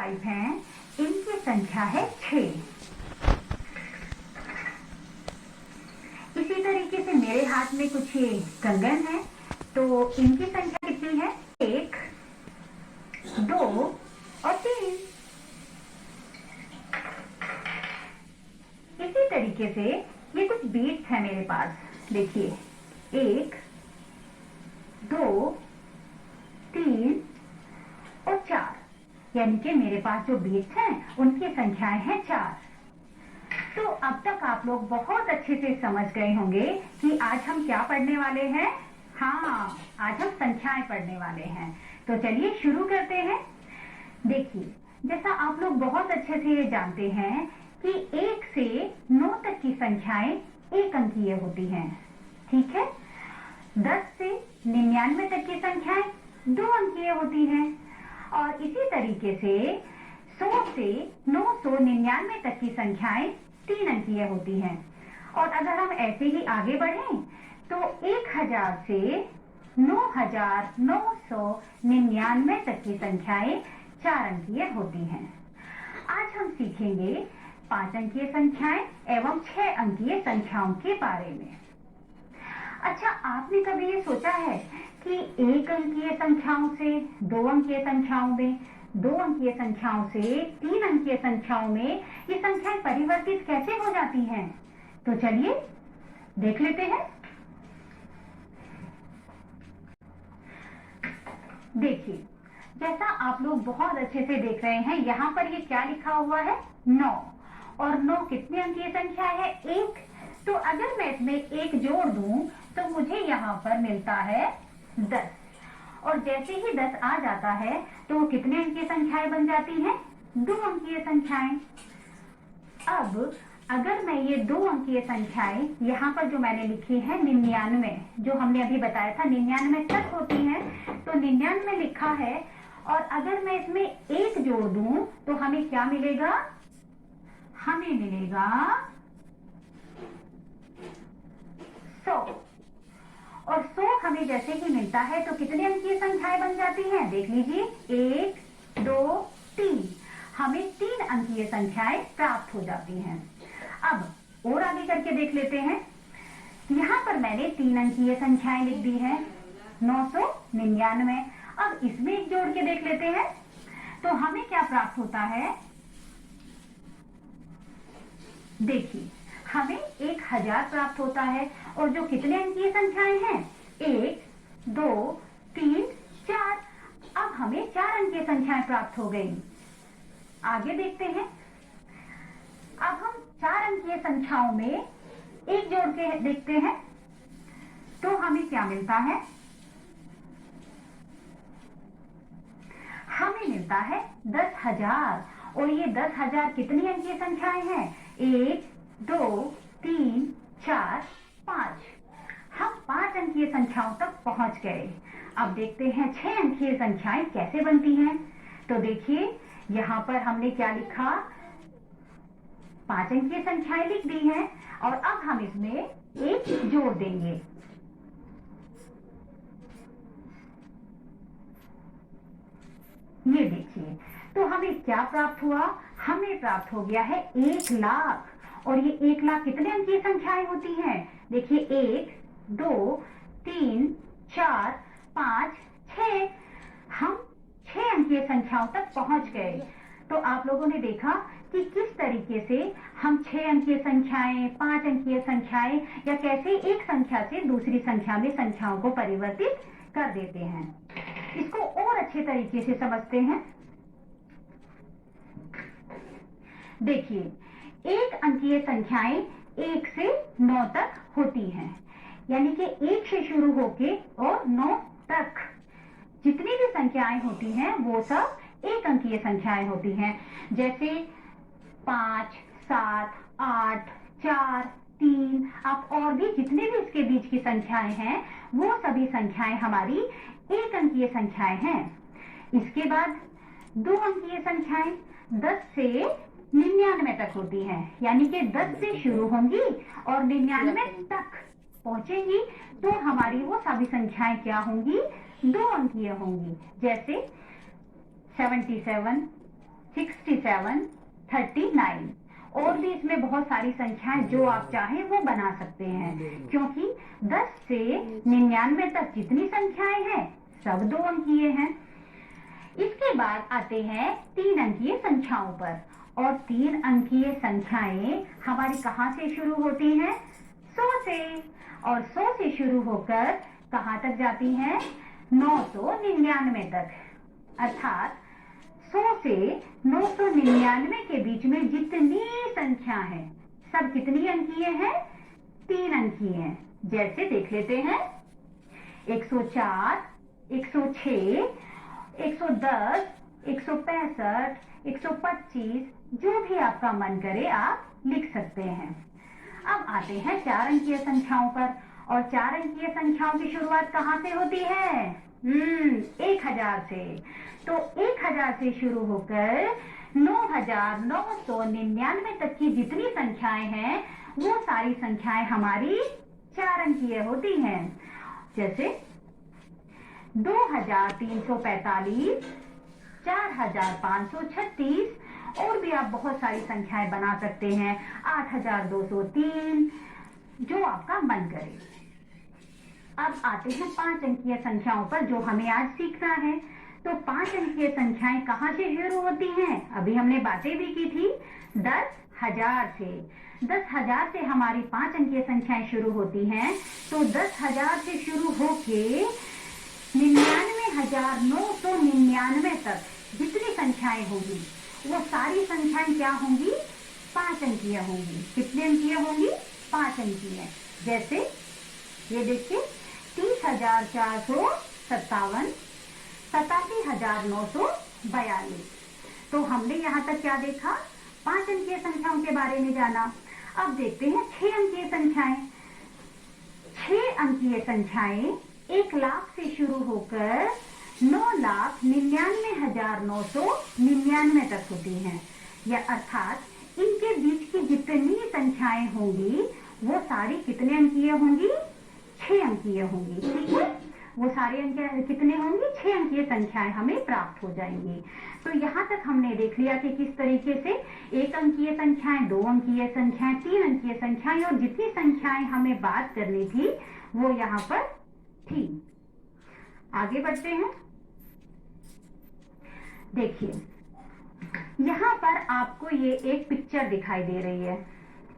5 हैं, इनकी संख्या है 6। इसी तरीके से मेरे हाथ में कुछ ये कंगन है, तो इनकी संख्या कितनी है? 1, 2 और 3। इसी तरीके से ये कुछ बीट्स है मेरे पास, देखिए 1, 2, 3 और 4, यानी कि मेरे पास जो बीट्स हैं उनकी संख्याएं हैं 4। तो अब तक आप लोग बहुत अच्छे से समझ गए होंगे कि आज हम क्या पढ़ने वाले हैं। हाँ, आज हम संख्याएं पढ़ने वाले हैं। तो चलिए शुरू करते हैं। देखिए, जैसा आप लोग बहुत अच्छे से ये जानते हैं कि 1 से 9 तक की संख्याएं 1 अंकीय होती हैं, ठीक है। 10 से 99 तक की संख्याएं 2 अंकीय होती हैं, और इसी तरीके से 100 से 999 तक की संख्याएं 3 अंकीय होती हैं। और अगर हम ऐसे ही आगे बढ़ें तो 1000 से 9999 तक की संख्याएं 4 अंकीय होती हैं। आज हम सीखेंगे 5 अंकीय संख्याएं एवं 6 अंकीय संख्याओं के बारे में। अच्छा, आपने कभी ये सोचा है कि 1 अंकीय संख्याओं से 2 अंकीय संख्याओं में, 2 अंकीय संख्याओं से 3 अंकीय संख्याओं में ये संख्याएं परिवर्तित कैसे हो जाती हैं? तो चलिए देख लेते हैं। देखिए, जैसा आप लोग बहुत अच्छे से देख रहे हैं, यहाँ पर ये क्या लिखा हुआ है? 9। और 9 कितने अंकीय संख्या है? 1। तो अगर मैं इसमें 1 जोड़ दूं तो मुझे यहाँ पर मिलता है 10। और जैसे ही 10 आ जाता है तो वो कितने अंकीय संख्याएं बन जाती हैं? 2 अंकीय संख्याएं। अब अगर मैं ये 2 अंकीय संख्याएं यहाँ पर जो मैंने लिखी है 99, जो हमने अभी बताया था 99 तक होती हैं, तो 99 लिखा है, और अगर मैं इसमें 1 जोड़ दूं तो हमें क्या मिलेगा? हमें मिलेगा 100। और 100 हमें जैसे ही मिलता है तो कितने अंकीय संख्याएं बन जाती हैं? देख लीजिए, 1, 2, 3। हमें 3 अंकीय संख्याएं प्राप्त हो जाती हैं। अब और आगे करके देख लेते हैं। यहाँ पर मैंने 3 अंकीय संख्याएं लिख दी हैं, 999। अब इसमें एक जोड़ के देख लेते हैं तो हमें क्या प्राप्त होता है? देखिए, हमें 1000 प्राप्त होता है। और जो कितने अंकीय संख्याएं हैं? 1, 2, 3, 4। अब हमें 4 अंकीय संख्याएं प्राप्त हो गई। आगे देखते हैं। अब हम 4 अंकीय संख्याओं में एक जोड़ के देखते हैं तो हमें क्या मिलता है? हमें मिलता है 10,000। और ये 10,000 कितनी अंकीय संख्याएं हैं? 1, 2, 3, 4, 5। हम 5 अंकीय संख्याओं तक पहुंच गए। अब देखते हैं 6 अंकीय संख्याएं कैसे बनती हैं। तो देखिए, यहाँ पर हमने क्या लिखा? 5 अंकीय संख्याएं लिख दी हैं, और अब हम इसमें 1 जोड़ देंगे। ये देखिए, तो हमें क्या प्राप्त हुआ? हमें प्राप्त हो गया है 1 लाख। और ये 1 लाख कितने अंकीय संख्याएं होती हैं? देखिए, 1, 2, 3, 4, 5, 6। हम 6 अंकीय संख्याओं तक पहुंच गए। तो आप लोगों ने देखा कि किस तरीके से हम 6 अंकीय संख्याएं, 5 अंकीय संख्याएं, या कैसे एक संख्या से दूसरी संख्या में संख्याओं को परिवर्तित कर देते हैं। इसको और अच्छे तरीके से समझते हैं। देखिए, एक अंकीय संख्याएं 1 से 9 तक होती हैं, यानी कि 1 से शुरू होके और 9 तक जितनी भी संख्याएं होती हैं वो सब एक अंकीय संख्याएं होती हैं। जैसे 5, 7, 8, 4, 3, अब और भी जितने भी इसके बीच की संख्याएं हैं वो सभी संख्याएं हमारी एक अंकीय संख्याएं हैं। इसके बाद 2 अंकीय संख्याएं 10 से 99 तक होती हैं, यानी कि 10 से शुरू होंगी और 99 तक पहुंचेंगी, तो हमारी वो सभी संख्याएं क्या होंगी? 2 अंकीय होंगी। जैसे 77, 67, 39 और भी इसमें बहुत सारी संख्याएं जो आप चाहें वो बना सकते हैं, क्योंकि 10 से 99 तक जितनी संख्याएं हैं सब 2 अंकीय हैं। इसके बाद आते हैं 3 अंकीय संख्याओं पर, और 3 अंकीय संख्याएं हमारी कहाँ से शुरू होती हैं? 100 से, और 100 से शुरू होकर कहाँ तक जाती हैं? 999 तक। अर्थात 100 से 999 के बीच में जितनी संख्या है सब कितनी अंकीय है? 3 अंकीय हैं। जैसे देख लेते हैं, 104, 106, 110, 165, 125, जो भी आपका मन करे आप लिख सकते हैं। अब आते हैं 4 अंकीय संख्याओं पर, और 4 अंकीय संख्याओं की शुरुआत कहाँ से होती है? 1000 से। तो 1000 से शुरू होकर 9999 तक की जितनी संख्याएं हैं वो सारी संख्याएं हमारी 4 अंकीय होती हैं। जैसे 2345, 4536, और भी आप बहुत सारी संख्याएं बना सकते हैं, 8203, जो आपका मन करे। अब आते हैं 5 अंकीय संख्याओं पर जो हमें आज सीखना है। तो 5 अंकीय संख्याएं कहाँ से शुरू होती हैं? अभी हमने बातें भी की थी, 10,000 से। 10,000 से हमारी 5 अंकीय संख्याएं शुरू होती हैं। तो 10,000 से शुरू होके 99,999 तक जितनी संख्याएं होंगी वो सारी संख्याएं क्या होंगी? 5 अंकीय होंगी। कितने अंकीय होंगी? 5 अंकीय। जैसे ये देखिए, 30,457, 87,942। तो हमने यहाँ तक क्या देखा? 5 अंकीय संख्याओं के बारे में जाना। अब देखते हैं 6 अंकीय संख्याएं। 6 अंकीय संख्याएं 1 लाख से शुरू होकर 9,99,999 तक होती हैं। या अर्थात इनके बीच की जितनी संख्याएं होंगी वो सारी कितने अंकीय होंगी? 6 अंकीय होंगी। ठीक है, वो सारे अंक कितने होंगे? 6 अंकीय संख्याएं हमें प्राप्त हो जाएंगी। तो यहाँ तक हमने देख लिया कि किस तरीके से 1 अंकीय संख्याएं, 2 अंकीय संख्याएं, 3 अंकीय संख्याएं और जितनी संख्याएं हमें बात करनी थी वो यहाँ पर थी। आगे बढ़ते हैं। देखिए, यहाँ पर आपको ये एक पिक्चर दिखाई दे रही है।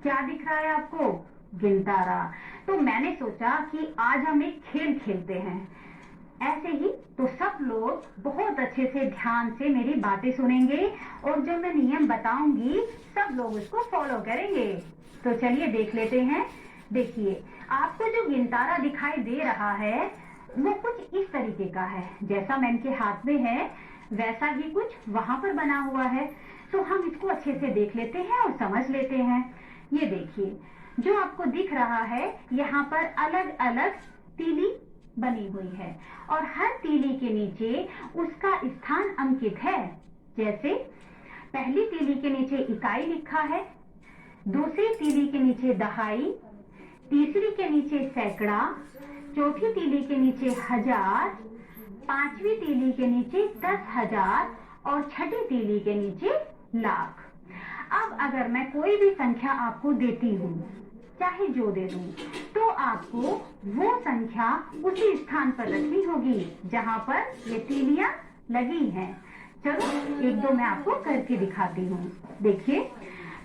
क्या दिख रहा है आपको? गिनतारा। तो मैंने सोचा कि आज हम एक खेल खेलते हैं। ऐसे ही तो सब लोग बहुत अच्छे से ध्यान से मेरी बातें सुनेंगे और जो मैं नियम बताऊंगी सब लोग उसको फॉलो करेंगे। तो चलिए देख लेते हैं। देखिए, आपको जो गिनतारा दिखाई दे रहा है वो कुछ इस तरीके का है। जैसा मैम के हाथ में है वैसा ही कुछ वहां पर बना हुआ है। तो हम इसको अच्छे से देख लेते हैं और समझ लेते हैं। ये देखिए, जो आपको दिख रहा है यहाँ पर अलग अलग तीली बनी हुई है और हर तीली के नीचे उसका स्थान अंकित है। जैसे पहली तीली के नीचे इकाई लिखा है, दूसरी तीली के नीचे दहाई, तीसरी के नीचे सैकड़ा, चौथी तीली के नीचे 1000, पांचवी तीली के नीचे 10,000 और छठी तीली के नीचे लाख। अब अगर मैं कोई भी संख्या आपको देती हूँ, चाहे जो दे दूं, तो आपको वो संख्या उसी स्थान पर रखनी होगी जहां पर ये तीलियां लगी हैं। चलो एक दो मैं आपको करके दिखाती हूँ। देखिए,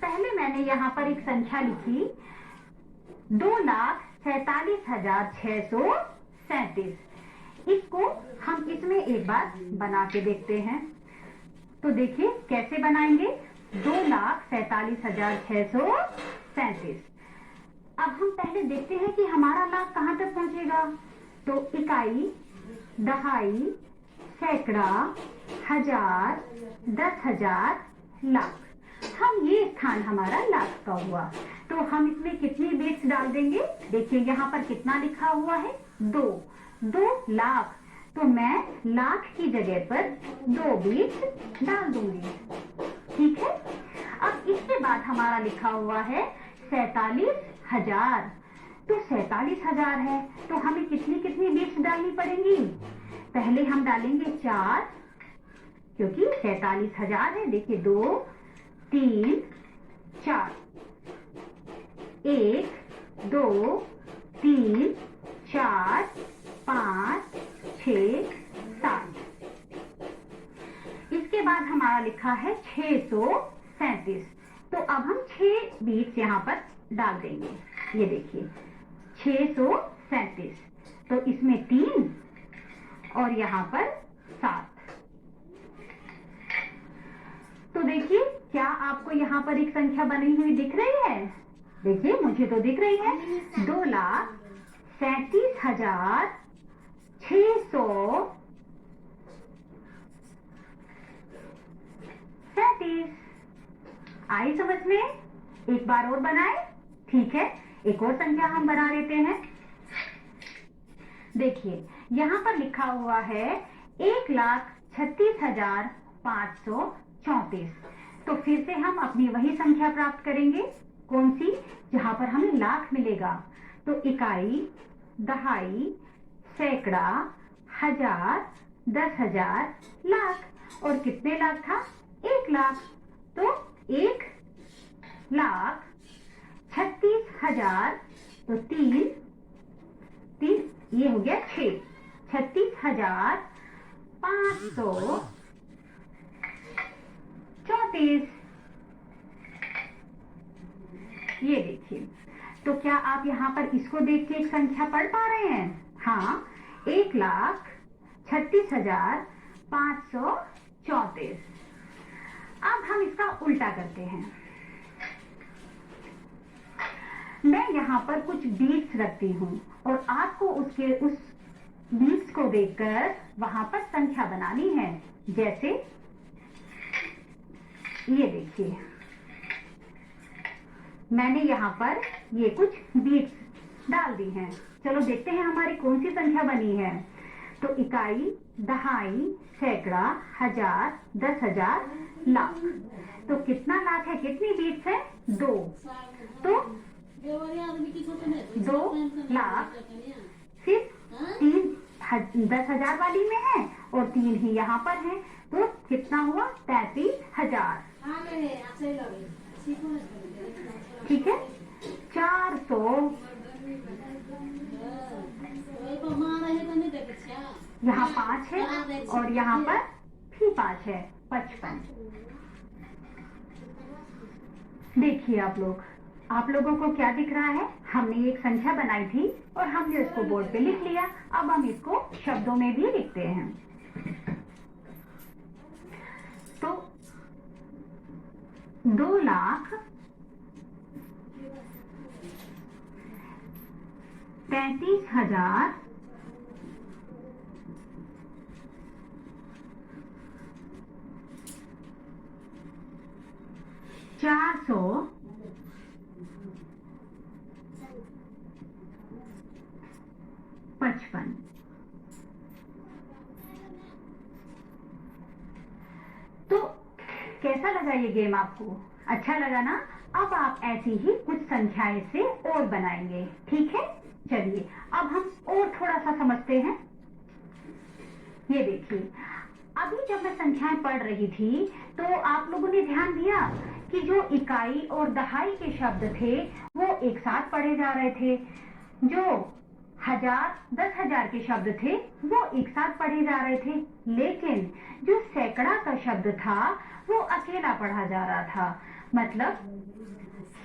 पहले मैंने यहाँ पर एक संख्या लिखी 2,47,637। इसको हम इसमें एक बार बना के देखते हैं। तो देखिए कैसे बनाएंगे। 2,47,637। अब हम पहले देखते हैं कि हमारा लाख कहाँ तक पहुंचेगा। तो इकाई, दहाई, सैकड़ा, 1000, 10,000, लाख। हम ये स्थान हमारा लाख का हुआ। तो हम इसमें कितनी बिट्स डाल देंगे। देखिए यहाँ पर कितना लिखा हुआ है? 2 लाख। तो मैं लाख की जगह पर 2 बिट्स डाल दूंगी। ठीक है। अब इसके बाद हमारा लिखा हुआ है 47,000। तो 47,000 है तो हमें कितनी बिट्स डालनी पड़ेंगी। पहले हम डालेंगे 4, क्योंकि 47,000 है। देखिए 2 3 4, 1 2 3 4 5 6 7। इसके बाद हमारा लिखा है 637। तो अब हम 6 बीट्स यहाँ पर डाल देंगे। ये देखिए 637। तो इसमें 3 और यहाँ पर 7। तो देखिए क्या आपको यहाँ पर एक संख्या बनी हुई दिख रही है? देखिए मुझे तो दिख रही है 2,37,637। आई समझ में? एक बार और बनाए। ठीक है, एक और संख्या हम बना लेते हैं। देखिए यहाँ पर लिखा हुआ है 1,36,534। तो फिर से हम अपनी वही संख्या प्राप्त करेंगे। कौन सी? जहां पर हमें लाख मिलेगा। तो इकाई, दहाई, सैकड़ा, हजार, 10,000, लाख। और कितने लाख था? 1 लाख। तो 1,36,000। तो 3 ये हो गया 6। 36,534। ये देखिए। तो क्या आप यहाँ पर इसको देख के एक संख्या पढ़ पा रहे हैं? हाँ, 1,36,534। अब हम इसका उल्टा करते हैं। मैं यहाँ पर कुछ बीट्स रखती हूँ और आपको उस बीट्स को देखकर वहां पर संख्या बनानी है। जैसे ये देखिए, मैंने यहाँ पर ये कुछ बीट्स डाल दी हैं। चलो देखते हैं हमारी कौन सी संख्या बनी है। तो इकाई, दहाई, सैकड़ा, हजार, 10,000, लाख। तो कितना लाख है? कितनी बीट्स है? 2। तो 2 लाख, फिर 3 10,000 वाली में है और 3 ही यहाँ पर है। तो कितना हुआ? 33,000। ठीक है, 400। यहाँ 5 है और यहाँ पर भी 5 है, 55। देखिए आप लोगों को क्या दिख रहा है? हमने एक संख्या बनाई थी और हमने उसको बोर्ड पे लिख लिया। अब हम इसको शब्दों में भी लिखते हैं। तो 2,35,000 455। तो कैसा लगा ये गेम आपको? अच्छा लगा ना? अब आप ऐसी ही कुछ संख्याएं से और बनाएंगे। ठीक है, चलिए अब हम और थोड़ा सा समझते हैं। ये देखिए, अभी जब मैं संख्याएं पढ़ रही थी तो आप लोगों ने ध्यान दिया कि जो इकाई और दहाई के शब्द थे वो एक साथ पढ़े जा रहे थे। जो हजार, 10,000 के शब्द थे वो एक साथ पढ़े जा रहे थे। लेकिन जो सैकड़ा का शब्द था वो अकेला पढ़ा जा रहा था। मतलब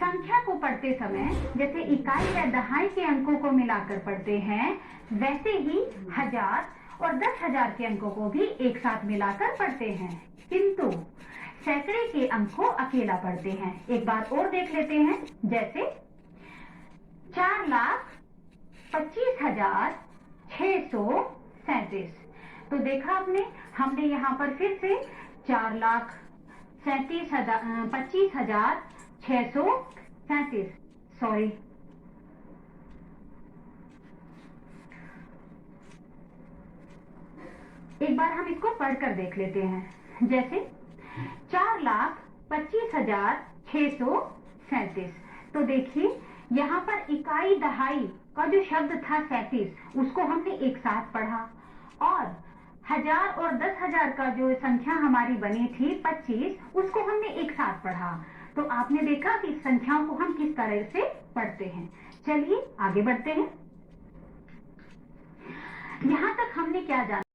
संख्या को पढ़ते समय जैसे इकाई या दहाई के अंकों को मिलाकर पढ़ते हैं, वैसे ही हजार और 10,000 के अंकों को भी एक साथ मिलाकर पढ़ते हैं। किंतु सैकड़े के अंक को अकेला पढ़ते हैं। एक बार और देख लेते हैं। जैसे 4,25,637। तो देखा आपने, हमने यहाँ पर फिर से 4,25,637, सॉरी, एक बार हम इसको पढ़कर देख लेते हैं। जैसे 4,25,637। तो देखिए यहाँ पर इकाई दहाई का जो शब्द था 37, उसको हमने एक साथ पढ़ा और 1000 और 10,000 का जो संख्या हमारी बनी थी 25, उसको हमने एक साथ पढ़ा। तो आपने देखा कि संख्याओं को हम किस तरह से पढ़ते हैं। चलिए आगे बढ़ते हैं। यहां तक हमने क्या जाना।